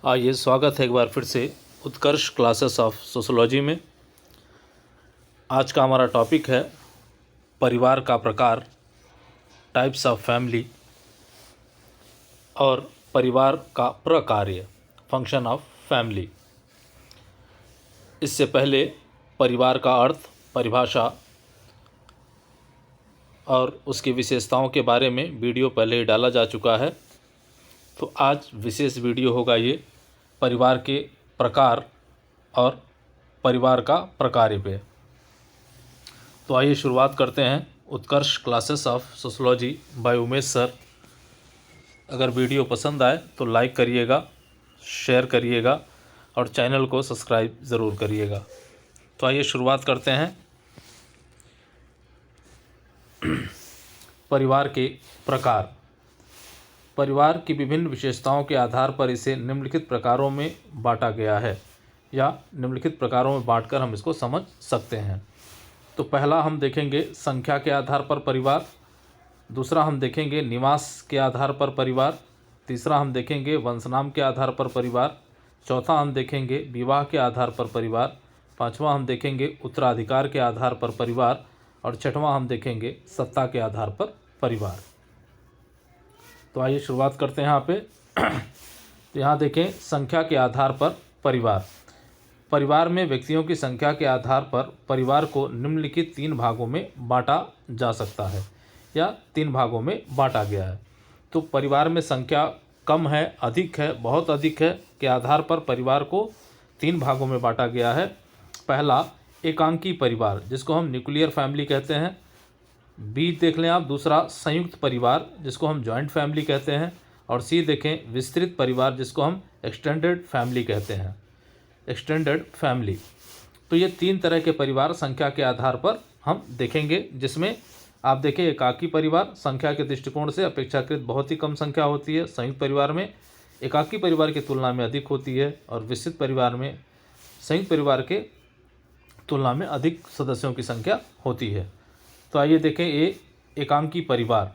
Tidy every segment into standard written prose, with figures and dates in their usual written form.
आइए, स्वागत है एक बार फिर से उत्कर्ष क्लासेस ऑफ सोशोलॉजी में। आज का हमारा टॉपिक है परिवार का प्रकार, टाइप्स ऑफ फैमिली और परिवार का प्रकार्य, फंक्शन ऑफ फैमिली। इससे पहले परिवार का अर्थ, परिभाषा और उसकी विशेषताओं के बारे में वीडियो पहले ही डाला जा चुका है। तो आज विशेष वीडियो होगा ये परिवार के प्रकार और परिवार का प्रकार्य पे। तो आइए शुरुआत करते हैं। Utkarsh classes of sociology by Umesh sir. अगर वीडियो पसंद आए तो लाइक करिएगा, शेयर करिएगा और चैनल को सब्सक्राइब ज़रूर करिएगा। तो आइए शुरुआत करते हैं। परिवार के प्रकार। परिवार की विभिन्न विशेषताओं के आधार पर इसे निम्नलिखित प्रकारों में बांटा गया है, या निम्नलिखित प्रकारों में बांटकर हम इसको समझ सकते हैं। तो पहला हम देखेंगे संख्या के आधार पर परिवार, दूसरा हम देखेंगे निवास के आधार पर परिवार, तीसरा हम देखेंगे वंशनाम के आधार पर परिवार, चौथा हम देखेंगे विवाह के आधार पर परिवार, पांचवा हम देखेंगे उत्तराधिकार के आधार पर परिवार और छठवां हम देखेंगे सत्ता के आधार पर परिवार। तो आइए शुरुआत करते हैं यहाँ पे। तो यहाँ देखें, संख्या के आधार पर परिवार। परिवार में व्यक्तियों की संख्या के आधार पर परिवार को निम्नलिखित 3 भागों में बांटा जा सकता है, या 3 भागों में बांटा गया है। तो परिवार में संख्या कम है, अधिक है, बहुत अधिक है के आधार पर परिवार को 3 भागों में बांटा गया है। पहला एकांकी परिवार, जिसको हम न्यूक्लियर फैमिली कहते हैं। बी देख लें आप, दूसरा संयुक्त परिवार, जिसको हम जॉइंट फैमिली कहते हैं। और सी देखें विस्तृत परिवार, जिसको हम एक्सटेंडेड फैमिली कहते हैं, एक्सटेंडेड फैमिली। तो ये 3 तरह के परिवार संख्या के आधार पर हम देखेंगे, जिसमें आप देखें एकाकी परिवार संख्या के दृष्टिकोण से अपेक्षाकृत बहुत ही कम संख्या होती है। संयुक्त परिवार में एकाकी परिवार की तुलना में अधिक होती है और विस्तृत परिवार में संयुक्त परिवार के तुलना में अधिक सदस्यों की संख्या होती है। तो आइए देखें ये एकांकी परिवार।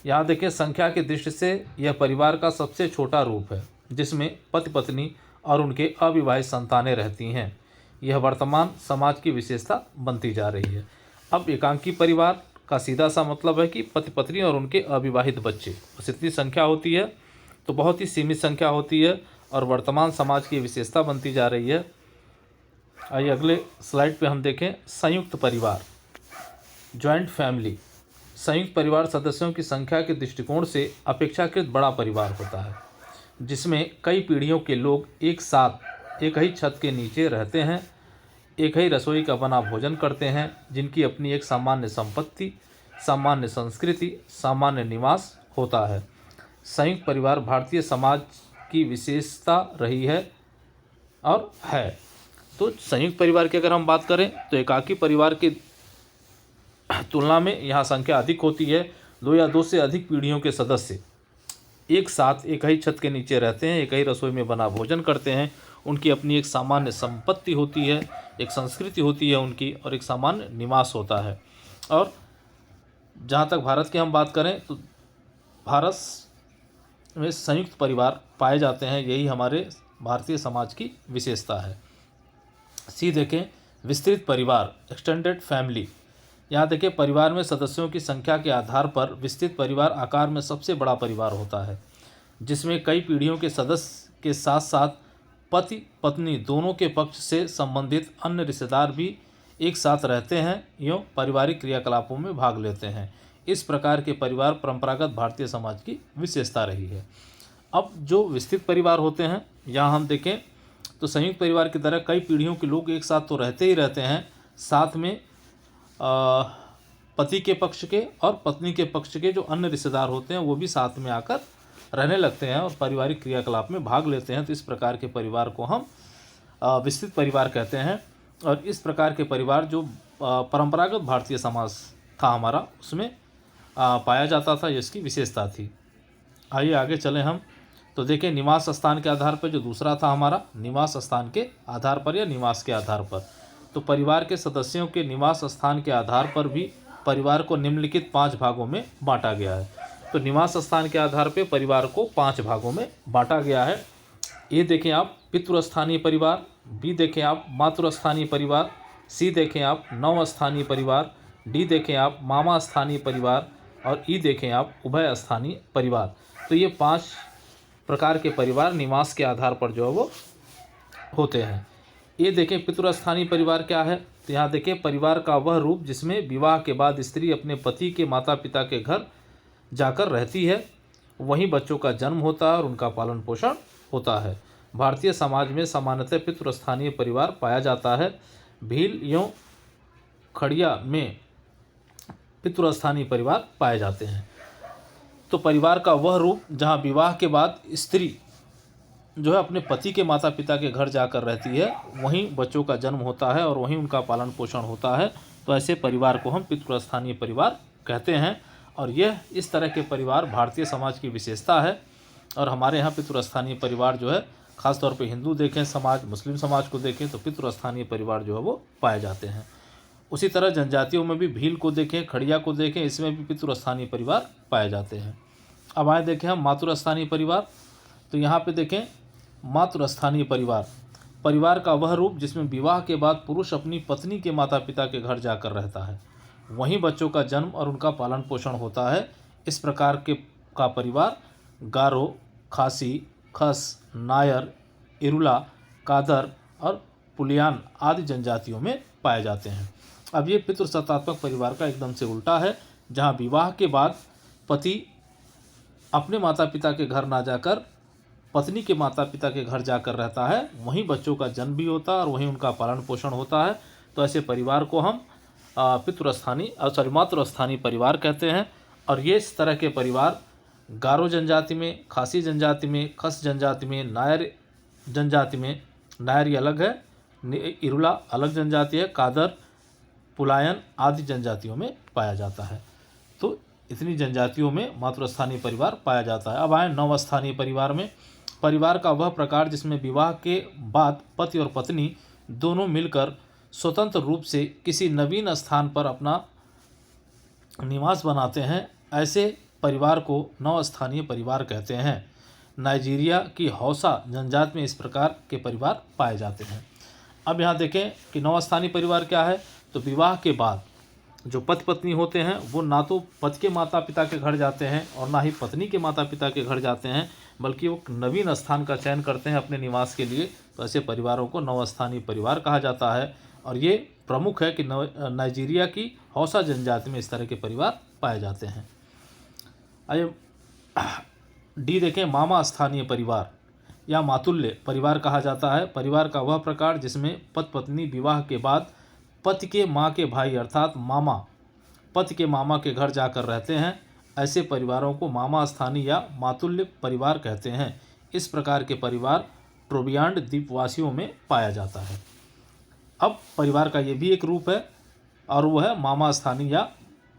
यहाँ देखें संख्या की दृष्टि से यह परिवार का सबसे छोटा रूप है, जिसमें पति पत्नी और उनके अविवाहित संतानें रहती हैं। यह वर्तमान समाज की विशेषता बनती जा रही है। अब एकांकी परिवार का सीधा सा मतलब है कि पति पत्नी और उनके अविवाहित बच्चे, बस इतनी संख्या होती है। तो बहुत ही सीमित संख्या होती है और वर्तमान समाज की विशेषता बनती जा रही है। आइए अगले स्लाइड पे हम देखें संयुक्त परिवार, जॉइंट फैमिली। संयुक्त परिवार सदस्यों की संख्या के दृष्टिकोण से अपेक्षाकृत बड़ा परिवार होता है, जिसमें कई पीढ़ियों के लोग एक साथ एक ही छत के नीचे रहते हैं, एक ही रसोई का बना भोजन करते हैं, जिनकी अपनी एक सामान्य संपत्ति, सामान्य संस्कृति, सामान्य निवास होता है। संयुक्त परिवार भारतीय समाज की विशेषता रही है और है। तो संयुक्त परिवार की अगर हम बात करें तो एकाकी परिवार की तुलना में यहाँ संख्या अधिक होती है। 2 या 2 से अधिक पीढ़ियों के सदस्य एक साथ एक ही छत के नीचे रहते हैं, एक ही रसोई में बना भोजन करते हैं, उनकी अपनी एक सामान्य संपत्ति होती है, एक संस्कृति होती है उनकी, और एक सामान्य निवास होता है। और जहाँ तक भारत की हम बात करें तो भारत में संयुक्त परिवार पाए जाते हैं, यही हमारे भारतीय समाज की विशेषता है। सी देखें विस्तृत परिवार, एक्सटेंडेड फैमिली। यहाँ देखिए परिवार में सदस्यों की संख्या के आधार पर विस्तृत परिवार आकार में सबसे बड़ा परिवार होता है, जिसमें कई पीढ़ियों के सदस्य के साथ साथ पति पत्नी दोनों के पक्ष से संबंधित अन्य रिश्तेदार भी एक साथ रहते हैं, यूँ पारिवारिक क्रियाकलापों में भाग लेते हैं। इस प्रकार के परिवार परंपरागत भारतीय समाज की विशेषता रही है। अब जो विस्तृत परिवार होते हैं, यहाँ हम देखें तो संयुक्त परिवार की तरह कई पीढ़ियों के लोग एक साथ तो रहते ही रहते हैं, साथ में पति के पक्ष के और पत्नी के पक्ष के जो अन्य रिश्तेदार होते हैं वो भी साथ में आकर रहने लगते हैं और पारिवारिक क्रियाकलाप में भाग लेते हैं। तो इस प्रकार के परिवार को हम विस्तृत परिवार कहते हैं। और इस प्रकार के परिवार जो परंपरागत भारतीय समाज था हमारा, उसमें पाया जाता था, इसकी विशेषता थी। आइए आगे चलें हम। तो देखें निवास स्थान के आधार पर, जो दूसरा था हमारा निवास स्थान के आधार पर या निवास के आधार पर। तो परिवार के सदस्यों के निवास स्थान के आधार पर भी परिवार को निम्नलिखित 5 भागों में बांटा गया है। तो निवास स्थान के आधार पर परिवार को 5 भागों में बांटा गया है। ए देखें आप पितृस्थानीय परिवार, बी देखें आप मातृस्थानीय परिवार, सी देखें आप नव स्थानीय परिवार, डी देखें आप मामा स्थानीय परिवार और ई देखें आप उभय स्थानीय परिवार। तो ये 5 प्रकार के परिवार निवास के आधार पर जो है वो होते हैं। ये देखें पितृस्थानीय परिवार क्या है, तो यहाँ देखें परिवार का वह रूप जिसमें विवाह के बाद स्त्री अपने पति के माता पिता के घर जाकर रहती है, वहीं बच्चों का जन्म होता है और उनका पालन पोषण होता है। भारतीय समाज में सामान्यतः पितृस्थानीय परिवार पाया जाता है। भील एवं खड़िया में पितृस्थानीय परिवार पाए जाते हैं। तो परिवार का वह रूप जहाँ विवाह के बाद स्त्री जो है अपने पति के माता पिता के घर जाकर रहती है, वहीं बच्चों का जन्म होता है और वहीं उनका पालन पोषण होता है। तो ऐसे परिवार को हम पितृस्थानीय परिवार कहते हैं और यह इस तरह के परिवार भारतीय समाज की विशेषता है। और हमारे यहाँ पितृस्थानीय परिवार जो है ख़ासतौर पे हिंदू देखें समाज, मुस्लिम समाज को देखें तो पितृस्थानीय परिवार जो है वो पाए जाते हैं। उसी तरह जनजातियों में भी भील को देखें, खड़िया को देखें, इसमें भी पितृस्थानीय परिवार पाए जाते हैं। अब आए देखें हम मातृस्थानीय परिवार, तो यहाँ पे देखें मातृस्थानीय परिवार, परिवार का वह रूप जिसमें विवाह के बाद पुरुष अपनी पत्नी के माता पिता के घर जाकर रहता है, वहीं बच्चों का जन्म और उनका पालन पोषण होता है। इस प्रकार का परिवार गारो, खासी, खस, नायर, इरुला, कादर और पुलियान आदि जनजातियों में पाए जाते हैं। अब ये पितृसत्तात्मक परिवार का एकदम से उल्टा है, जहाँ विवाह के बाद पति अपने माता पिता के घर ना जाकर पत्नी के माता पिता के घर जाकर रहता है, वहीं बच्चों का जन्म भी होता है और वहीं उनका पालन पोषण होता है। तो ऐसे परिवार को हम मातृस्थानीय परिवार कहते हैं। और ये इस तरह के परिवार गारो जनजाति में, खासी जनजाति में, खस जनजाति में, नायर जनजाति में, नायर ये अलग है, इरुला अलग जनजाति है, कादर, पुलायन आदि जनजातियों में पाया जाता है। तो इतनी जनजातियों में मातृस्थानीय परिवार पाया जाता है। अब आए नवस्थानीय परिवार में, परिवार का वह प्रकार जिसमें विवाह के बाद पति और पत्नी दोनों मिलकर स्वतंत्र रूप से किसी नवीन स्थान पर अपना निवास बनाते हैं, ऐसे परिवार को नवस्थानीय परिवार कहते हैं। नाइजीरिया की हौसा जनजाति में इस प्रकार के परिवार पाए जाते हैं। अब यहाँ देखें कि नवस्थानीय परिवार क्या है, तो विवाह के बाद जो पति पत्नी होते हैं वो ना तो पति के माता पिता के घर जाते हैं और ना ही पत्नी के माता पिता के घर जाते हैं, बल्कि वो नवीन स्थान का चयन करते हैं अपने निवास के लिए। तो ऐसे परिवारों को नवस्थानीय परिवार कहा जाता है। और ये प्रमुख है कि नाइजीरिया की हौसा जनजाति में इस तरह के परिवार पाए जाते हैं। आइए डी देखें, मामा स्थानीय परिवार या मातुल्य परिवार कहा जाता है। परिवार का वह प्रकार जिसमें पति पत्नी विवाह के बाद पति के माँ के भाई अर्थात मामा पति के मामा के घर जाकर रहते हैं, ऐसे परिवारों को मामा स्थानीय या मातुल्य परिवार कहते हैं। इस प्रकार के परिवार ट्रोबियांड द्वीपवासियों में पाया जाता है। अब परिवार का ये भी एक रूप है और वह है मामा स्थानीय या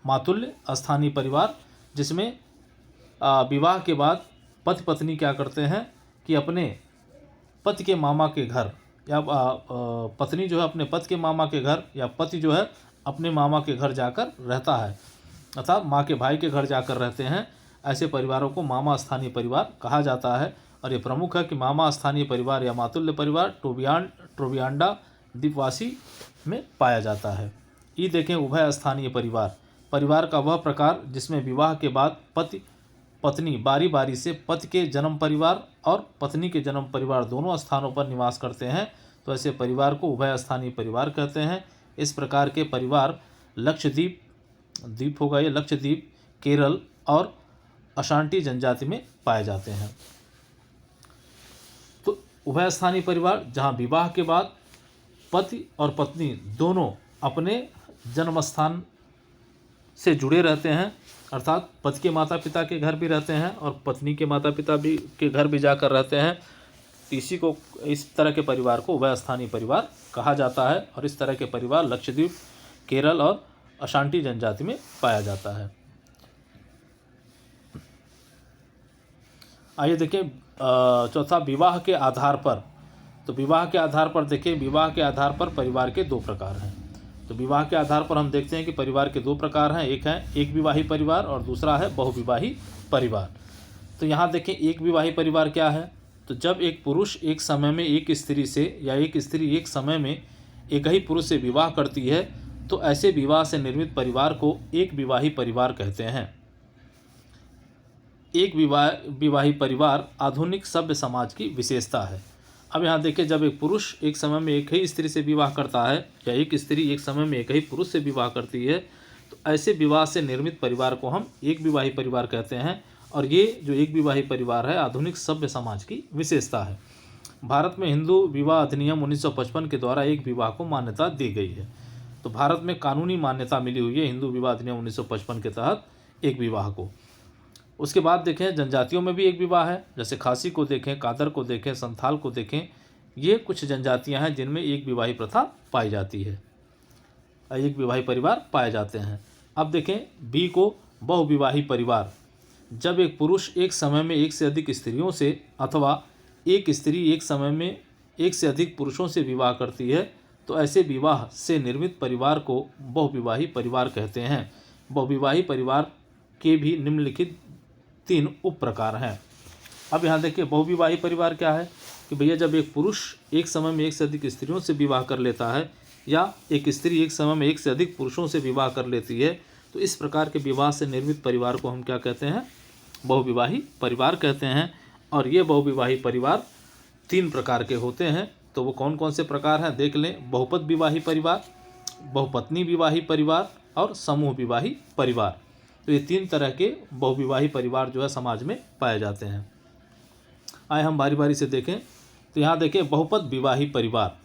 मातुल्य स्थानीय परिवार, जिसमें विवाह के बाद पति पत्नी क्या करते हैं कि अपने पति के मामा के घर या पत्नी जो है अपने पति के मामा के घर या पति जो है अपने मामा के घर जाकर रहता है, अर्थात माँ के भाई के घर जाकर रहते हैं। ऐसे परिवारों को मामा स्थानीय परिवार कहा जाता है। और ये प्रमुख है कि मामा स्थानीय परिवार या मातुल्य परिवार ट्रोबियांडा द्वीपवासी में पाया जाता है। ये देखें उभय स्थानीय परिवार, परिवार का वह प्रकार जिसमें विवाह के बाद पति पत्नी बारी बारी से पति के जन्म परिवार और पत्नी के जन्म परिवार दोनों स्थानों पर निवास करते हैं। तो ऐसे परिवार को उभय स्थानीय परिवार कहते हैं। इस प्रकार के परिवार लक्षद्वीप होगा ये लक्षद्वीप, केरल और अशांति जनजाति में पाए जाते हैं। तो उभय स्थानीय परिवार जहाँ विवाह के बाद पति और पत्नी दोनों अपने जन्म स्थान से जुड़े रहते हैं, अर्थात पति के माता पिता के घर भी रहते हैं और पत्नी के माता पिता भी के घर भी जाकर रहते हैं। इसी को इस तरह के परिवार को उभय स्थानीय परिवार कहा जाता है। और इस तरह के परिवार लक्षद्वीप, केरल और अशांति जनजाति में पाया जाता है। आइए देखें चौथा, विवाह के आधार पर। तो विवाह के आधार पर देखें, विवाह के आधार पर परिवार के 2 प्रकार हैं। तो विवाह के आधार पर हम देखते हैं कि परिवार के 2 प्रकार हैं, एक है एक विवाही परिवार और दूसरा है बहुविवाही परिवार। तो यहाँ देखें एक विवाही परिवार क्या है, तो जब एक पुरुष एक समय में एक स्त्री से या एक स्त्री एक समय में एक ही पुरुष से विवाह करती है तो ऐसे विवाह से निर्मित परिवार को एक विवाही परिवार कहते हैं। एक विवाही परिवार आधुनिक सभ्य समाज की विशेषता है। अब यहाँ देखिए, जब एक पुरुष एक समय में एक ही स्त्री से विवाह करता है या एक स्त्री एक समय में एक ही पुरुष से विवाह करती है तो ऐसे विवाह से निर्मित परिवार को हम एक विवाही परिवार कहते हैं। और ये जो एक विवाही परिवार है आधुनिक सभ्य समाज की विशेषता है। भारत में हिंदू विवाह अधिनियम 1955 के द्वारा एक विवाह को मान्यता दी गई है। तो भारत में कानूनी मान्यता मिली हुई है हिंदू विवाह अधिनियम 1955 के तहत एक विवाह को। उसके बाद देखें, जनजातियों में भी एक विवाह है, जैसे खासी को देखें, कादर को देखें, संथाल को देखें। ये कुछ जनजातियां हैं जिनमें एक विवाही प्रथा पाई जाती है, एक विवाही परिवार पाए जाते हैं। अब देखें बी को, बहुविवाही परिवार। जब एक पुरुष एक समय में एक से अधिक स्त्रियों से अथवा एक स्त्री एक समय में एक से अधिक पुरुषों से विवाह करती है तो ऐसे विवाह से निर्मित परिवार को बहुविवाही परिवार कहते हैं। बहुविवाही परिवार के भी निम्नलिखित 3 उप प्रकार हैं। अब यहाँ देखिए, बहुविवाही परिवार क्या है कि भैया जब एक पुरुष एक समय में एक से अधिक स्त्रियों से विवाह कर लेता है या एक स्त्री एक समय में एक से अधिक पुरुषों से विवाह कर लेती है तो इस प्रकार के विवाह से निर्मित परिवार को हम क्या कहते हैं? बहुविवाही परिवार कहते हैं। और ये बहुविवाही परिवार 3 प्रकार के होते हैं। तो वो कौन कौन से प्रकार हैं देख लें। बहुपद विवाही परिवार, बहुपत्नी विवाही परिवार और समूह विवाही परिवार। तो ये 3 तरह के बहुविवाही परिवार जो है समाज में पाए जाते हैं। आए हम बारी बारी से देखें। तो यहाँ देखें बहुपद विवाही परिवार।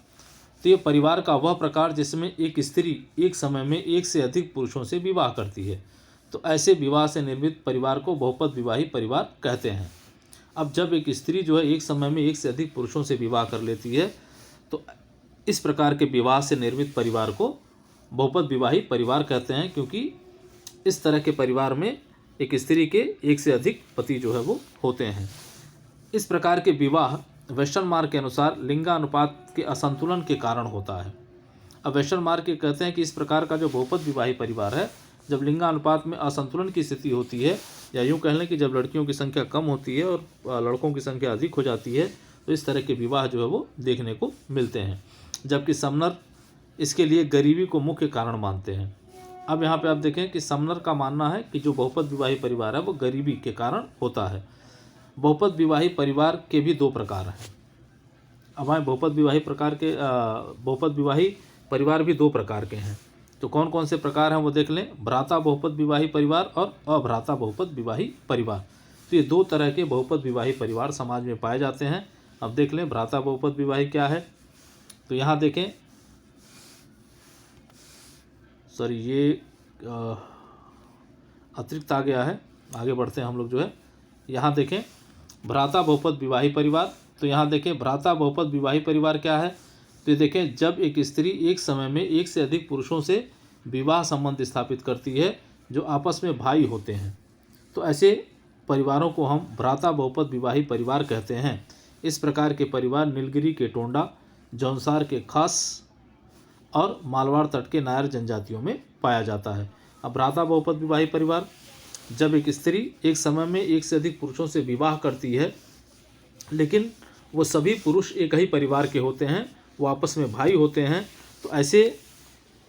तो ये परिवार का वह प्रकार जिसमें एक स्त्री एक समय में एक से अधिक पुरुषों से विवाह करती है। तो ऐसे विवाह से निर्मित परिवार को बहुपद विवाही परिवार कहते हैं। अब जब एक स्त्री जो है एक समय में एक से अधिक पुरुषों से विवाह कर लेती है तो इस प्रकार के विवाह से निर्मित परिवार को बहुपद विवाही परिवार कहते हैं, क्योंकि इस तरह के परिवार में एक स्त्री के एक से अधिक पति जो है वो होते हैं। इस प्रकार के विवाह वेस्टर्न मार्ग के अनुसार लिंगानुपात के असंतुलन के कारण होता है। अब वेस्टर्न मार्ग के कहते हैं कि इस प्रकार का जो बहुपद विवाही परिवार है, जब लिंगानुपात में असंतुलन की स्थिति होती है या यूँ कह लें कि जब लड़कियों की संख्या कम होती है और लड़कों की संख्या अधिक हो जाती है तो इस तरह के विवाह जो है वो देखने को मिलते हैं। जबकि समनर इसके लिए गरीबी को मुख्य कारण मानते हैं। अब यहाँ पे आप देखें कि समनर का मानना है कि जो बहुपद विवाही परिवार है वो गरीबी के कारण होता है। बहुपद विवाही परिवार के भी 2 प्रकार हैं। अब आए बहुपद विवाही परिवार भी 2 प्रकार के हैं। तो कौन कौन से प्रकार हैं वो देख लें। भ्राता बहुपद विवाही परिवार और अभ्राता बहुपद विवाही परिवार। तो ये 2 तरह के बहुपद विवाही परिवार समाज में पाए जाते हैं। अब देख लें भ्राता बहुपद विवाही क्या है। तो यहाँ देखें, सॉरी ये अतिरिक्त आ गया है, आगे बढ़ते हैं हम लोग जो है। यहाँ देखें भ्राता बहुपद विवाही परिवार। तो यहाँ देखें भ्राता बहुपद विवाही परिवार क्या है। तो ये देखें, जब एक स्त्री एक समय में एक से अधिक पुरुषों से विवाह संबंध स्थापित करती है जो आपस में भाई होते हैं तो ऐसे परिवारों को हम भ्राता बहुपद विवाही परिवार कहते हैं। इस प्रकार के परिवार नीलगिरी के टोंडा, जौनसार के खास और मालवाड़ तट के नायर जनजातियों में पाया जाता है। अब भ्राता बहुपद विवाही परिवार, जब एक स्त्री एक समय में एक से अधिक पुरुषों से विवाह करती है लेकिन वो सभी पुरुष एक ही परिवार के होते हैं, वो आपस में भाई होते हैं, तो ऐसे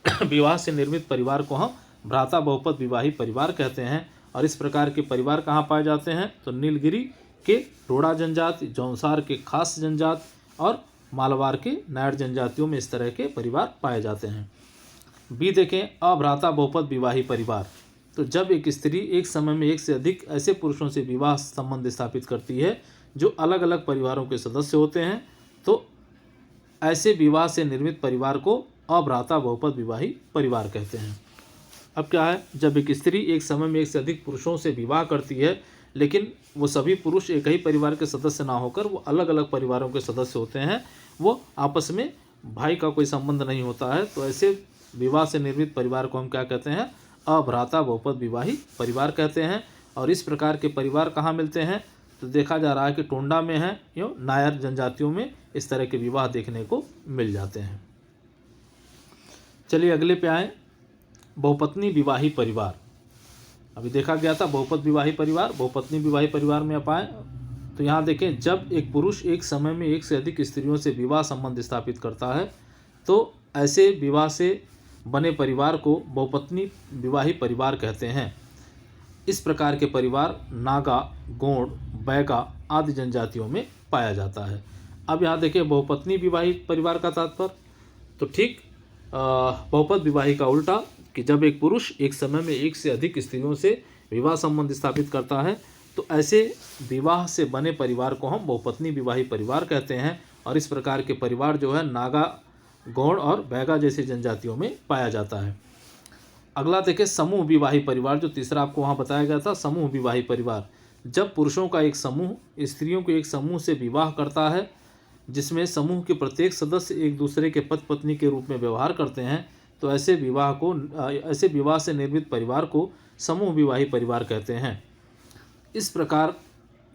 विवाह से निर्मित परिवार को हम भ्राता बहुपद विवाही परिवार कहते हैं। और इस प्रकार के परिवार कहाँ पाए जाते हैं? तो नीलगिरी के टोडा जनजाति, जौनसार के खास जनजात और मालवाड़ के नायर जनजातियों में इस तरह के परिवार पाए जाते हैं। बी देखें अभ्राता बहुपद विवाही परिवार। तो जब एक स्त्री एक समय में एक से अधिक ऐसे पुरुषों से विवाह संबंध स्थापित करती है जो अलग अलग परिवारों के सदस्य होते हैं तो ऐसे विवाह से निर्मित परिवार को अभ्राता बहुपद विवाही परिवार कहते हैं। अब क्या है, जब एक स्त्री एक समय में एक से अधिक पुरुषों से विवाह करती है लेकिन वो सभी पुरुष एक ही परिवार के सदस्य ना होकर वो अलग अलग परिवारों के सदस्य होते हैं, वो आपस में भाई का कोई संबंध नहीं होता है, तो ऐसे विवाह से निर्मित परिवार को हम क्या कहते हैं? अभ्राता बहुपद विवाही परिवार कहते हैं। और इस प्रकार के परिवार कहाँ मिलते हैं? तो देखा जा रहा है कि टोंडा में है, यूँ नायर जनजातियों में इस तरह के विवाह देखने को मिल जाते हैं। चलिए अगले पे आए, बहुपत्नी विवाही परिवार। अभी देखा गया था बहुपद विवाही परिवार, बहुपत्नी विवाही परिवार में आप आए तो यहाँ देखें, जब एक पुरुष एक समय में एक से अधिक स्त्रियों से विवाह संबंध स्थापित करता है तो ऐसे विवाह से बने परिवार को बहुपत्नी विवाही परिवार कहते हैं। इस प्रकार के परिवार नागा, गोंड, बैगा आदि जनजातियों में पाया जाता है। अब यहाँ देखिए बहुपत्नी विवाही परिवार का तात्पर्य, तो ठीक बहुपद विवाही का उल्टा, कि जब एक पुरुष एक समय में एक से अधिक स्त्रियों से विवाह संबंध स्थापित करता है तो ऐसे विवाह से बने परिवार को हम बहुपत्नी विवाही परिवार कहते हैं। और इस प्रकार के परिवार जो है नागा, गौड़ और बैगा जैसी जनजातियों में पाया जाता है। अगला देखिए समूह विवाही परिवार, जो तीसरा आपको वहाँ बताया गया था, समूह विवाही परिवार। जब पुरुषों का एक समूह स्त्रियों के एक समूह से विवाह करता है जिसमें समूह के प्रत्येक सदस्य एक दूसरे के पति पत्नी के रूप में व्यवहार करते हैं तो ऐसे विवाह से निर्मित परिवार को समूह विवाही परिवार कहते हैं। इस प्रकार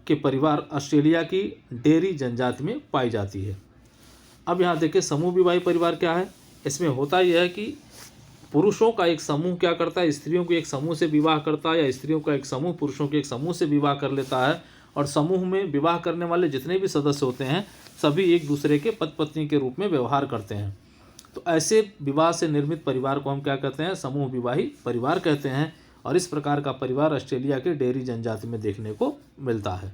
के परिवार ऑस्ट्रेलिया की डेरी जनजाति में पाई जाती है। अब यहाँ देखिए समूह विवाही परिवार क्या है। इसमें होता यह है कि पुरुषों का एक समूह क्या करता है, स्त्रियों के एक समूह से विवाह करता है, या स्त्रियों का एक समूह पुरुषों के एक समूह से विवाह कर लेता है। और समूह में विवाह करने वाले जितने भी सदस्य होते हैं सभी एक दूसरे के पति पत्नी के रूप में व्यवहार करते हैं। तो ऐसे विवाह से निर्मित परिवार को हम क्या कहते हैं, समूह विवाही परिवार कहते हैं। और इस प्रकार का परिवार ऑस्ट्रेलिया के डेरी जनजाति में देखने को मिलता है।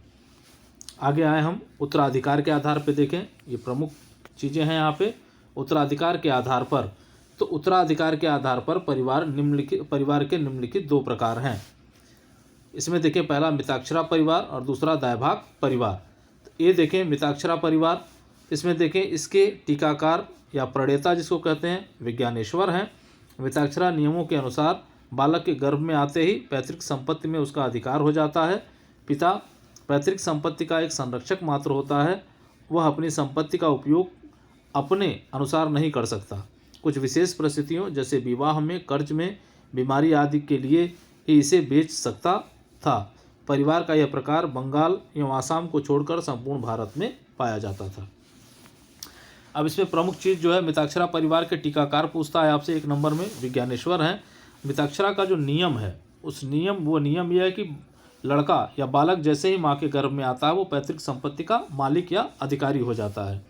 आगे आए हम उत्तराधिकार के आधार पर देखें, ये प्रमुख चीज़ें हैं यहाँ पे। उत्तराधिकार के आधार पर, तो उत्तराधिकार के आधार पर परिवार के निम्नलिखित दो प्रकार हैं। इसमें देखें पहला मिताक्षरा परिवार और दूसरा दायभाग परिवार। तो ये देखें मिताक्षरा परिवार, इसमें देखें इसके टीकाकार या प्रणेता जिसको कहते हैं विज्ञानेश्वर हैं। मिताक्षरा नियमों के अनुसार बालक के गर्भ में आते ही पैतृक संपत्ति में उसका अधिकार हो जाता है। पिता पैतृक संपत्ति का एक संरक्षक मात्र होता है, वह अपनी संपत्ति का उपयोग अपने अनुसार नहीं कर सकता। कुछ विशेष परिस्थितियों जैसे विवाह में, कर्ज में, बीमारी आदि के लिए ही इसे बेच सकता था। परिवार का यह प्रकार बंगाल एवं आसाम को छोड़कर संपूर्ण भारत में पाया जाता था। अब इसमें प्रमुख चीज़ जो है मिताक्षरा परिवार के टीकाकार पूछता है आपसे 1 नंबर में, विज्ञानेश्वर हैं। मिताक्षरा का जो नियम है वो नियम यह है कि लड़का या बालक जैसे ही माँ के गर्भ में आता है वो पैतृक संपत्ति का मालिक या अधिकारी हो जाता है।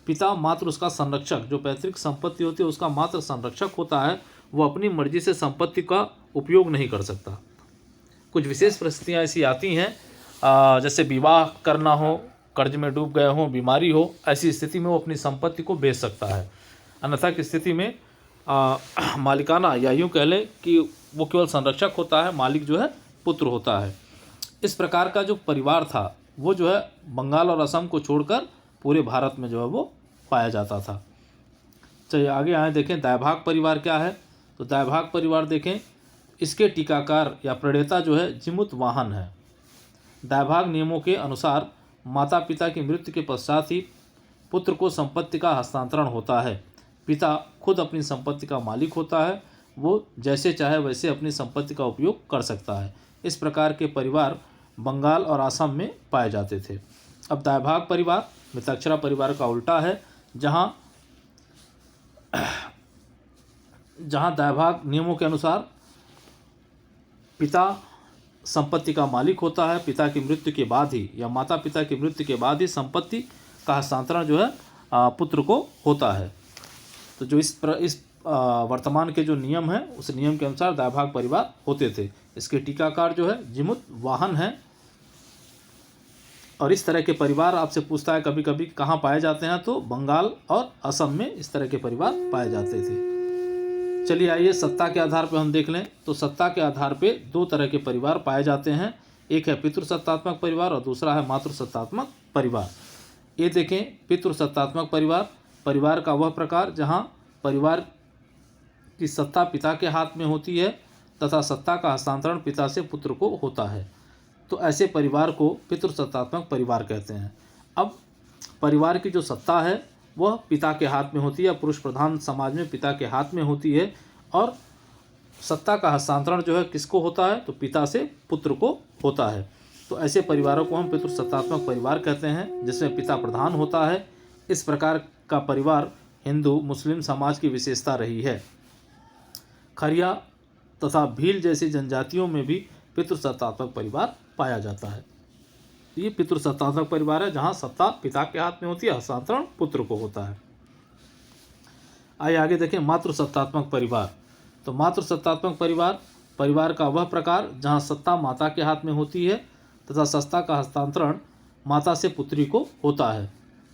पिता मात्र उसका संरक्षक, जो पैतृक संपत्ति होती है उसका मात्र संरक्षक होता है, वो अपनी मर्जी से संपत्ति का उपयोग नहीं कर सकता। कुछ विशेष परिस्थितियाँ ऐसी आती हैं जैसे विवाह करना हो, कर्ज में डूब गए हों, बीमारी हो, ऐसी स्थिति में वो अपनी संपत्ति को बेच सकता है। अन्यथा की स्थिति में मालिकाना या यूँ कह लें कि वो केवल संरक्षक होता है, मालिक जो है पुत्र होता है। इस प्रकार का जो परिवार था वो जो है बंगाल और असम को छोड़कर पूरे भारत में जो है वो पाया जाता था। चलिए आगे आए देखें दायभाग परिवार क्या है। तो दायभाग परिवार देखें, इसके टीकाकार या प्रणेता जो है जिमुत वाहन है। दायभाग नियमों के अनुसार माता पिता की मृत्यु के पश्चात ही पुत्र को संपत्ति का हस्तांतरण होता है। पिता खुद अपनी संपत्ति का मालिक होता है, वो जैसे चाहे वैसे अपनी संपत्ति का उपयोग कर सकता है। इस प्रकार के परिवार बंगाल और असम में पाए जाते थे। अब दायभाग परिवार मिताक्षरा परिवार का उल्टा है, जहाँ दायभाग नियमों के अनुसार पिता संपत्ति का मालिक होता है। पिता की मृत्यु के बाद ही या माता पिता की मृत्यु के बाद ही संपत्ति का हस्तांतरण जो है पुत्र को होता है। तो जो इस वर्तमान के जो नियम हैं उस नियम के अनुसार दायभाग परिवार होते थे। इसके टीकाकार जो है जिमुत वाहन है। और इस तरह के परिवार आपसे पूछता है कभी कभी कहाँ पाए जाते हैं, तो बंगाल और असम में इस तरह के परिवार पाए जाते थे। चलिए आइए सत्ता के आधार पर हम देख लें। तो सत्ता के आधार पे 2 तरह के परिवार पाए जाते हैं, एक है पितृसत्तात्मक परिवार और दूसरा है मातृसत्तात्मक परिवार। ये देखें पितृसत्तात्मक परिवार का वह प्रकार जहाँ परिवार की सत्ता पिता के हाथ में होती है तथा सत्ता का हस्तांतरण पिता से पुत्र को होता है। तो ऐसे परिवार को पितृसत्तात्मक परिवार कहते हैं। अब परिवार की जो सत्ता है वह पिता के हाथ में होती है, पुरुष प्रधान समाज में पिता के हाथ में होती है। और सत्ता का हस्तांतरण जो है किसको होता है, तो पिता से पुत्र को होता है। तो ऐसे परिवारों को हम पितृसत्तात्मक परिवार कहते हैं जिसमें पिता प्रधान होता है। इस प्रकार का परिवार हिंदू मुस्लिम समाज की विशेषता रही है। खरिया तथा भील जैसी जनजातियों में भी पितृसत्तात्मक परिवार पाया जाता है। तो ये पितृसत्तात्मक परिवार है, जहाँ सत्ता पिता के हाथ में होती है, हस्तांतरण पुत्र को होता है। आइए आगे देखें मातृसत्तात्मक परिवार। तो मातृसत्तात्मक परिवार परिवार का वह प्रकार जहाँ सत्ता माता के हाथ में होती है तथा सत्ता का हस्तांतरण माता से पुत्री को होता है।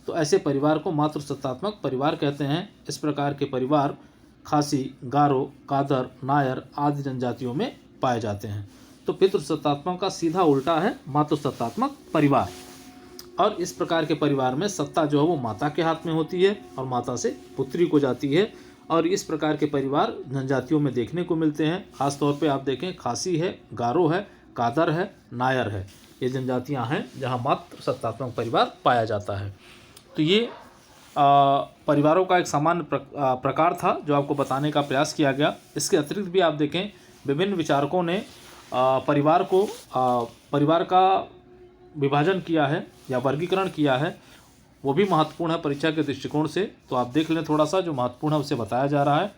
तो ऐसे परिवार को मातृसत्तात्मक परिवार कहते हैं। इस प्रकार के परिवार खासी, गारो, कादर, नायर आदि जनजातियों में पाए जाते हैं। तो पितृसत्तात्मक का सीधा उल्टा है मातृसत्तात्मक परिवार। और इस प्रकार के परिवार में सत्ता जो है वो माता के हाथ में होती है और माता से पुत्री को जाती है। और इस प्रकार के परिवार जनजातियों में देखने को मिलते हैं। खास तौर पे आप देखें, खासी है, गारो है, कादर है, नायर है, ये जनजातियां हैं जहां मातृसत्तात्मक परिवार पाया जाता है। तो ये परिवारों का एक सामान्य प्रकार था जो आपको बताने का प्रयास किया गया। इसके अतिरिक्त भी आप देखें, विभिन्न विचारकों ने परिवार का विभाजन किया है या वर्गीकरण किया है, वो भी महत्वपूर्ण है परीक्षा के दृष्टिकोण से। तो आप देख लें, थोड़ा सा जो महत्वपूर्ण है उसे बताया जा रहा है।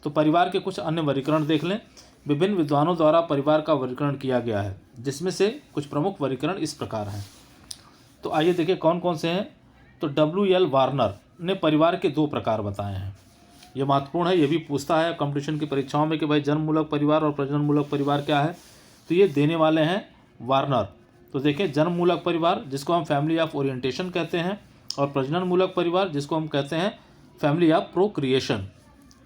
तो परिवार के कुछ अन्य वर्गीकरण देख लें। विभिन्न विद्वानों द्वारा परिवार का वर्गीकरण किया गया है, जिसमें से कुछ प्रमुख वर्गीकरण इस प्रकार हैं। तो आइए देखिए कौन कौन से हैं। तो WL वार्नर ने परिवार के 2 प्रकार बताए हैं। ये महत्वपूर्ण है, ये भी पूछता है कंपटीशन की परीक्षाओं में कि भाई जन्ममूलक परिवार और प्रजननमूलक परिवार क्या है। तो ये देने वाले हैं वार्नर। तो देखें, जन्ममूलक परिवार जिसको हम फैमिली ऑफ ओरिएंटेशन कहते हैं, और प्रजननमूलक परिवार जिसको हम कहते हैं फैमिली ऑफ प्रोक्रिएशन।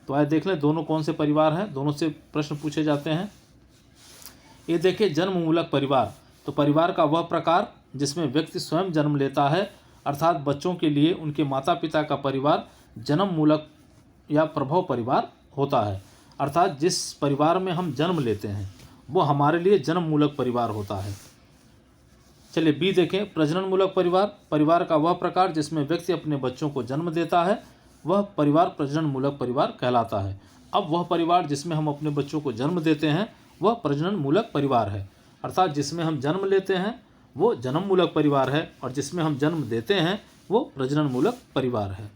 तो आइए देख लें दोनों कौन से परिवार हैं, दोनों से प्रश्न पूछे जाते हैं। ये देखिए, जन्ममूलक परिवार, तो परिवार का वह प्रकार जिसमें व्यक्ति स्वयं जन्म लेता है, अर्थात बच्चों के लिए उनके माता पिता का परिवार जन्म मूलक या प्रभव परिवार होता है। अर्थात जिस परिवार में हम जन्म लेते हैं वो हमारे लिए जन्म मूलक परिवार होता है। चलिए बी देखें, प्रजनन मूलक परिवार, परिवार का वह प्रकार जिसमें व्यक्ति अपने बच्चों को जन्म देता है, वह परिवार प्रजनन मूलक परिवार कहलाता है। अब वह परिवार जिसमें हम अपने बच्चों को जन्म देते हैं वह प्रजनन मूलक परिवार है। अर्थात जिसमें हम जन्म लेते हैं वो जन्म मूलक परिवार है, और जिसमें हम जन्म देते हैं वो प्रजनन मूलक परिवार है।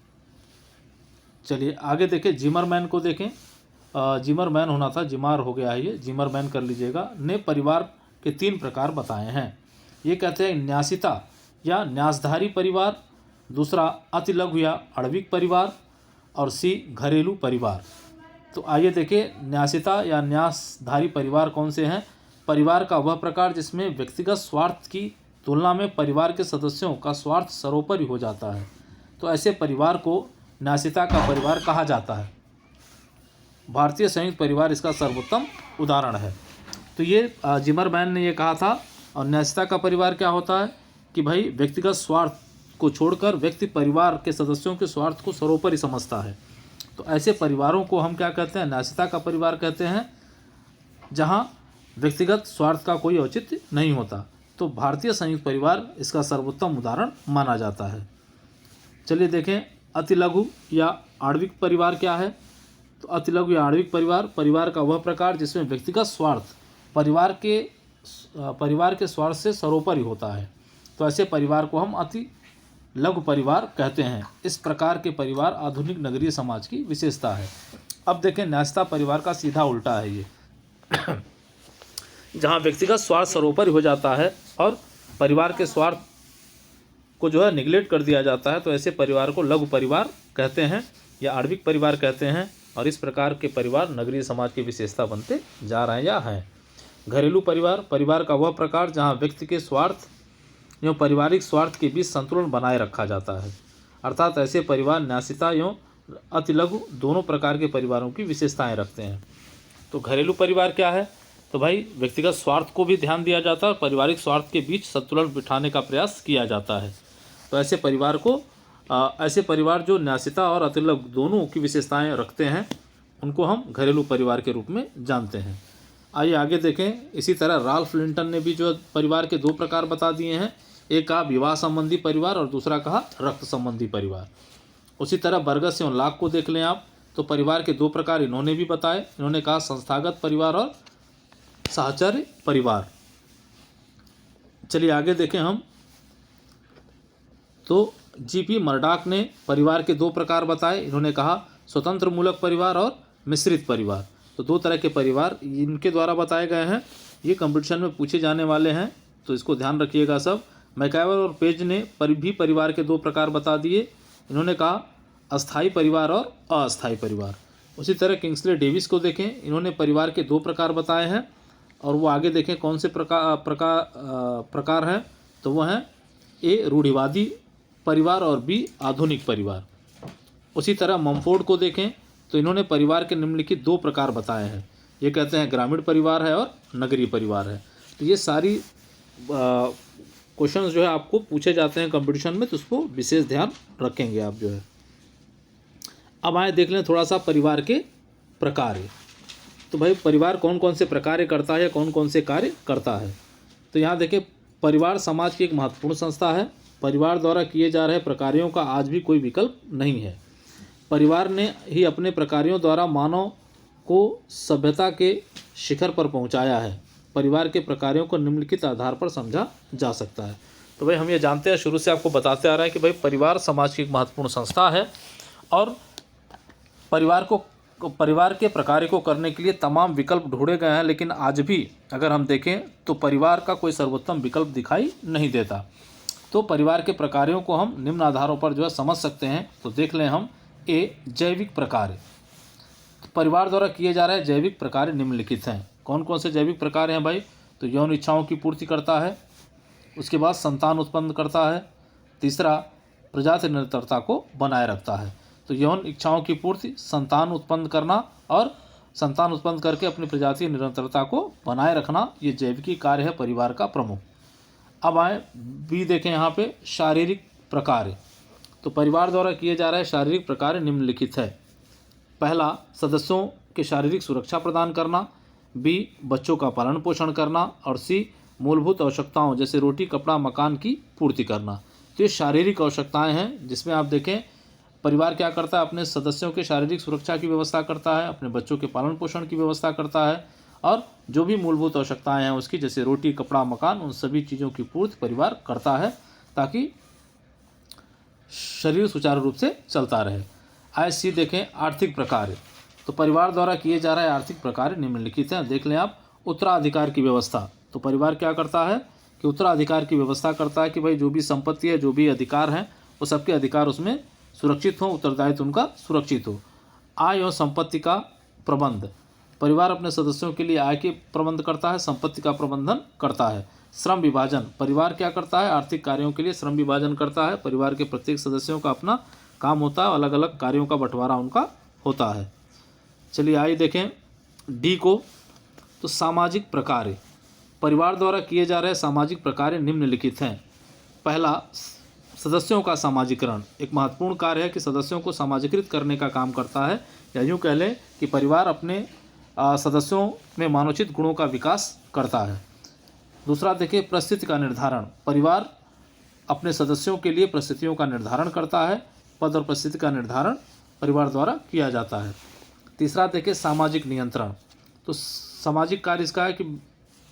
चलिए आगे देखें, जिमरमैन को देखें। जिमरमैन होना था, जिमार हो गया है ये, जिमरमैन कर लीजिएगा, ने परिवार के 3 प्रकार बताए हैं। ये कहते हैं न्यासिता या न्यासधारी परिवार, दूसरा अति लघु या आणविक परिवार, और सी घरेलू परिवार। तो आइए देखिए, न्यासिता या न्यासधारी परिवार कौन से हैं। परिवार का वह प्रकार जिसमें व्यक्तिगत स्वार्थ की तुलना में परिवार के सदस्यों का स्वार्थ सर्वोपरि हो जाता है। तो ऐसे परिवार को न्यासिता का परिवार कहा जाता है। भारतीय संयुक्त परिवार इसका सर्वोत्तम उदाहरण है। तो ये जिमरमैन ने ये कहा था। और न्यासिता का परिवार क्या होता है कि भाई व्यक्तिगत स्वार्थ को छोड़कर व्यक्ति परिवार के सदस्यों के स्वार्थ को सर्वोपरि समझता है। तो ऐसे परिवारों को हम क्या कहते हैं, न्यासिता का परिवार कहते हैं, जहाँ व्यक्तिगत स्वार्थ का कोई औचित्य नहीं होता। तो भारतीय संयुक्त परिवार इसका सर्वोत्तम उदाहरण माना जाता है। चलिए देखें, अति लघु या आणविक परिवार क्या है। तो अति लघु या आणविक परिवार, परिवार का वह प्रकार जिसमें व्यक्तिगत स्वार्थ परिवार के स्वार्थ से सर्वोपरि होता है। तो ऐसे परिवार को हम अति लघु परिवार कहते हैं। इस प्रकार के परिवार आधुनिक नगरीय समाज की विशेषता है। अब देखें, न्यासिता परिवार का सीधा उल्टा है ये जहाँ व्यक्तिगत स्वार्थ सर्वोपरि हो जाता है और परिवार के स्वार्थ को जो है निगलेक्ट कर दिया जाता है। तो ऐसे परिवार को लघु परिवार कहते हैं या आणविक परिवार कहते हैं। और इस प्रकार के परिवार नगरीय समाज की विशेषता बनते जा रहे हैं या हैं। घरेलू परिवार, परिवार का वह प्रकार जहाँ व्यक्ति के स्वार्थ एवं पारिवारिक स्वार्थ के बीच संतुलन बनाए रखा जाता है। अर्थात ऐसे परिवार न्यासिता एवं अति लघु दोनों प्रकार के परिवारों की विशेषताएं रखते हैं। तो घरेलू परिवार क्या है, तो भाई व्यक्तिगत स्वार्थ को भी ध्यान दिया जाता है और पारिवारिक स्वार्थ के बीच संतुलन बिठाने का प्रयास किया जाता है। तो ऐसे परिवार को ऐसे परिवार जो न्यासिता और अति लघु दोनों की विशेषताएं रखते हैं उनको हम घरेलू परिवार के रूप में जानते हैं। आइए आगे देखें। इसी तरह राल्फ लिंटन ने भी जो परिवार के 2 प्रकार बता दिए हैं, एक कहा विवाह संबंधी परिवार और दूसरा कहा रक्त संबंधी परिवार। उसी तरह बर्गस एवं लॉक को देख लें आप, तो परिवार के 2 प्रकार इन्होंने भी बताए। इन्होंने कहा संस्थागत परिवार और साहचर्य परिवार। चलिए आगे देखें हम, तो जीपी मर्डॉक ने परिवार के 2 प्रकार बताए। इन्होंने कहा स्वतंत्र मूलक परिवार और मिश्रित परिवार। तो 2 तरह के परिवार इनके द्वारा बताए गए हैं। ये कंपटीशन में पूछे जाने वाले हैं, तो इसको ध्यान रखिएगा सब। मैकावर और पेज ने भी परिवार के 2 प्रकार बता दिए। इन्होंने कहा अस्थायी परिवार और अस्थायी परिवार। उसी तरह किंग्सले डेविस को देखें, इन्होंने परिवार के 2 प्रकार बताए हैं और वो आगे देखें कौन से प्रकार हैं, तो वो हैं ए रूढ़िवादी परिवार और बी आधुनिक परिवार। उसी तरह ममफोर्ड को देखें तो इन्होंने परिवार के निम्नलिखित 2 प्रकार बताए हैं। ये कहते हैं ग्रामीण परिवार है और नगरीय परिवार है। तो ये सारी क्वेश्चन जो है आपको पूछे जाते हैं कंपटीशन में, तो उसको विशेष ध्यान रखेंगे आप जो है। अब आए देख लें थोड़ा सा परिवार के प्रकार। तो भाई परिवार कौन कौन से प्रकार करता है, कौन कौन से कार्य करता है। तो यहाँ देखें, परिवार समाज की एक महत्वपूर्ण संस्था है। परिवार द्वारा किए जा रहे प्रकार्यों का आज भी कोई विकल्प नहीं है। परिवार ने ही अपने प्रकार्यों द्वारा मानव को सभ्यता के शिखर पर पहुँचाया है। परिवार के प्रकार्यों को निम्नलिखित आधार पर समझा जा सकता है। तो भाई हम ये जानते हैं, शुरू से आपको बताते आ रहा है कि भाई परिवार समाज की एक महत्वपूर्ण संस्था है और परिवार के प्रकार्य को करने के लिए तमाम विकल्प ढूंढे गए हैं, लेकिन आज भी अगर हम देखें तो परिवार का कोई सर्वोत्तम विकल्प दिखाई नहीं देता। तो परिवार के प्रकार्यों को हम निम्न आधारों पर जो है समझ सकते हैं। तो देख लें हम ए जैविक प्रकार्य। तो परिवार द्वारा किए जा रहे जैविक प्रकार्य निम्नलिखित हैं। कौन कौन से जैविक प्रकार्य हैं भाई? तो यौन इच्छाओं की पूर्ति करता है, उसके बाद संतान उत्पन्न करता है, तीसरा प्रजाति निरंतरता को बनाए रखता है। तो यौन इच्छाओं की पूर्ति, संतान उत्पन्न करना और संतान उत्पन्न करके अपनी प्रजातीय निरंतरता को बनाए रखना, ये जैविकी कार्य है परिवार का प्रमुख। अब आए बी देखें यहाँ पे शारीरिक प्रकार्य। तो परिवार द्वारा किए जा रहे शारीरिक प्रकार्य निम्नलिखित है। पहला, सदस्यों के शारीरिक सुरक्षा प्रदान करना, बी बच्चों का पालन पोषण करना और सी मूलभूत आवश्यकताओं जैसे रोटी, कपड़ा, मकान की पूर्ति करना। तो ये शारीरिक आवश्यकताएं हैं, जिसमें आप देखें परिवार क्या करता है, अपने सदस्यों के शारीरिक सुरक्षा की व्यवस्था करता है, अपने बच्चों के पालन पोषण की व्यवस्था करता है और जो भी मूलभूत आवश्यकताएं हैं उसकी, जैसे रोटी, कपड़ा, मकान, उन सभी चीज़ों की पूर्ति परिवार करता है ताकि शरीर सुचारू रूप से चलता रहे। आए सी देखें आर्थिक प्रकार्य। तो परिवार द्वारा किए जा रहे आर्थिक प्रकार्य निम्नलिखित हैं। देख लें आप, उत्तराधिकार की व्यवस्था। तो परिवार क्या करता है कि उत्तराधिकार की व्यवस्था करता है कि भाई जो भी संपत्ति है, जो भी अधिकार हैं, वो सबके अधिकार उसमें सुरक्षित हो, उत्तरदायित्व उनका सुरक्षित हो। आय और संपत्ति का प्रबंध। परिवार अपने सदस्यों के लिए आय के प्रबंध करता है, संपत्ति का प्रबंधन करता है। श्रम विभाजन। परिवार क्या करता है, आर्थिक कार्यों के लिए श्रम विभाजन करता है। परिवार के प्रत्येक सदस्यों का अपना काम होता है, अलग अलग कार्यों का बंटवारा उनका होता है। चलिए आइए देखें डी को। तो सामाजिक प्रकार्य। परिवार द्वारा किए जा रहे सामाजिक प्रकार्य निम्नलिखित हैं। पहला, सदस्यों का सामाजिकरण। एक महत्वपूर्ण कार्य है कि सदस्यों को सामाजिकृत करने का काम करता है, या यूँ कह लें कि परिवार अपने सदस्यों में मानवोचित गुणों का विकास करता है। दूसरा देखिए परिस्थिति का निर्धारण। परिवार अपने सदस्यों के लिए परिस्थितियों का निर्धारण करता है। पद और परिस्थिति का निर्धारण परिवार द्वारा किया जाता है। तीसरा देखिए सामाजिक नियंत्रण। तो सामाजिक कार्य इसका है कि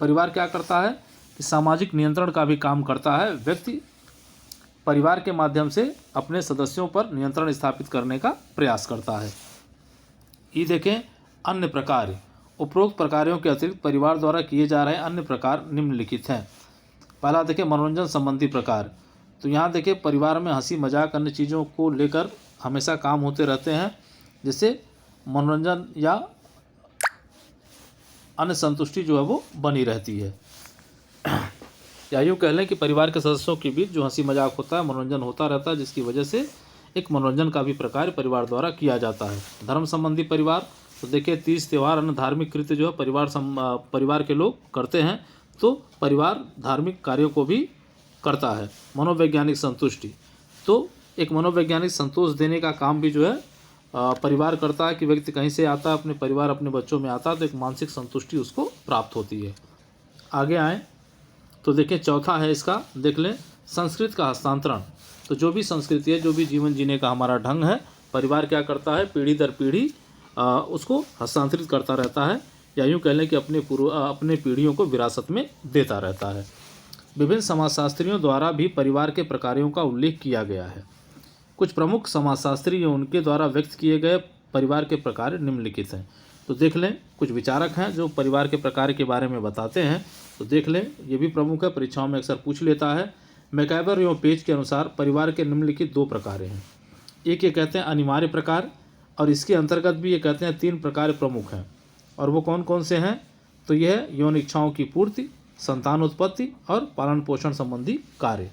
परिवार क्या करता है कि सामाजिक नियंत्रण का भी काम करता है। व्यक्ति परिवार के माध्यम से अपने सदस्यों पर नियंत्रण स्थापित करने का प्रयास करता है। ये देखें अन्य प्रकार। उपरोक्त प्रकारों के अतिरिक्त परिवार द्वारा किए जा रहे अन्य प्रकार निम्नलिखित हैं। पहला देखें मनोरंजन संबंधी प्रकार। तो यहाँ देखें परिवार में हंसी मजाक अन्य चीज़ों को लेकर हमेशा काम होते रहते हैं, जिससे मनोरंजन या अन्य संतुष्टि जो है वो बनी रहती है। या यूँ कह लें कि परिवार के सदस्यों के बीच जो हंसी मजाक होता है, मनोरंजन होता रहता है, जिसकी वजह से एक मनोरंजन का भी प्रकार परिवार द्वारा किया जाता है। धर्म संबंधी परिवार। तो देखिए तीज, त्यौहार, अन्य धार्मिक कृत्य जो है परिवार के लोग करते हैं, तो परिवार धार्मिक कार्यों को भी करता है। मनोवैज्ञानिक संतुष्टि। तो एक मनोवैज्ञानिक संतोष देने का काम भी जो है परिवार करता है कि व्यक्ति कहीं से आता है, अपने परिवार अपने बच्चों में आता है, तो एक मानसिक संतुष्टि उसको प्राप्त होती है। आगे आएँ तो देखें चौथा है इसका, देख लें संस्कृति का हस्तांतरण। तो जो भी संस्कृति है, जो भी जीवन जीने का हमारा ढंग है, परिवार क्या करता है पीढ़ी दर पीढ़ी उसको हस्तांतरित करता रहता है, या यूँ कह लें कि अपने पीढ़ियों को विरासत में देता रहता है। विभिन्न समाजशास्त्रियों द्वारा भी परिवार के प्रकारों का उल्लेख किया गया है। कुछ प्रमुख समाजशास्त्री या उनके द्वारा व्यक्त किए गए परिवार के प्रकार निम्नलिखित हैं। तो देख लें कुछ विचारक हैं जो परिवार के प्रकार के बारे में बताते हैं। तो देख लें, ये भी प्रमुख है, परीक्षाओं में अक्सर पूछ लेता है। मैकइवर एवं पेज के अनुसार परिवार के निम्नलिखित 2 प्रकार हैं। एक ये कहते हैं अनिवार्य प्रकार, और इसके अंतर्गत भी ये कहते हैं 3 प्रकार प्रमुख हैं। और वो कौन कौन से हैं? तो यह है यौन इच्छाओं की पूर्ति, संतान उत्पत्ति और पालन पोषण संबंधी कार्य।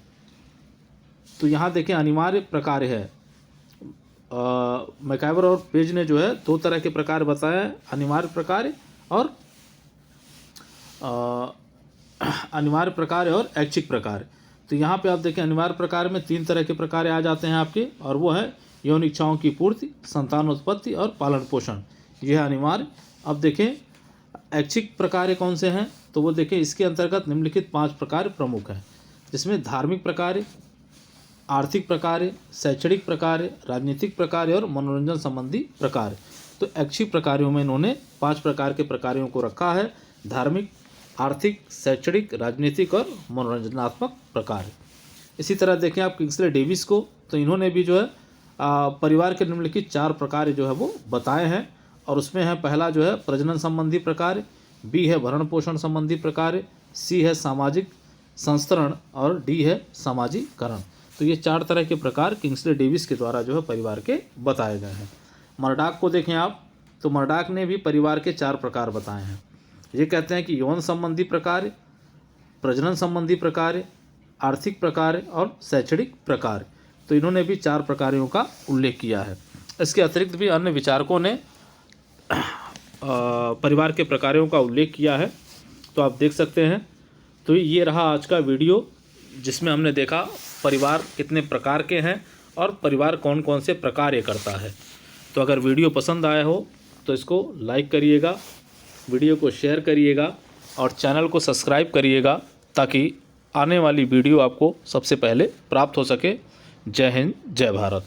तो यहाँ देखें अनिवार्य प्रकार है। मैकइवर और पेज ने जो है 2 तरह के प्रकार बताए हैं, अनिवार्य प्रकार और अनिवार्य प्रकार और ऐच्छिक प्रकार। तो यहाँ पे आप देखें अनिवार्य प्रकार में 3 तरह के प्रकार आ जाते हैं आपके, और वो है यौन इच्छाओं की पूर्ति, संतान उत्पत्ति और पालन पोषण, यह है अनिवार्य। अब देखें ऐच्छिक प्रकार कौन से हैं? तो वो देखें इसके अंतर्गत निम्नलिखित 5 प्रकार प्रमुख हैं, जिसमें धार्मिक प्रकार, आर्थिक प्रकार, शैक्षणिक प्रकार, राजनीतिक प्रकार और मनोरंजन संबंधी प्रकार। तो ऐच्छिक प्रकारों में इन्होंने 5 प्रकार के प्रकारों को रखा है, धार्मिक, आर्थिक, शैक्षणिक, राजनीतिक और मनोरंजनात्मक प्रकार। इसी तरह देखें आप किंग्सले डेविस को, तो इन्होंने भी जो है परिवार के निम्नलिखित 4 प्रकार जो है वो बताए हैं, और उसमें है पहला जो है प्रजनन संबंधी प्रकार, बी है भरण पोषण संबंधी प्रकार, सी है सामाजिक संस्तरण और डी है सामाजिकरण। तो ये 4 तरह के प्रकार किंग्सले डेविस के द्वारा जो है परिवार के बताए गए हैं। मर्डॉक को देखें आप, तो मर्डॉक ने भी परिवार के 4 प्रकार बताए हैं। ये कहते हैं कि यौन संबंधी प्रकार, प्रजनन संबंधी प्रकार, आर्थिक प्रकार और शैक्षणिक प्रकार। तो इन्होंने भी 4 प्रकारों का उल्लेख किया है। इसके अतिरिक्त भी अन्य विचारकों ने परिवार के प्रकारों का उल्लेख किया है, तो आप देख सकते हैं। तो ये रहा आज का वीडियो, जिसमें हमने देखा परिवार कितने प्रकार के हैं और परिवार कौन कौन से प्रकार करता है। तो अगर वीडियो पसंद आया हो तो इसको लाइक करिएगा, वीडियो को शेयर करिएगा और चैनल को सब्सक्राइब करिएगा, ताकि आने वाली वीडियो आपको सबसे पहले प्राप्त हो सके। जय हिंद, जय भारत।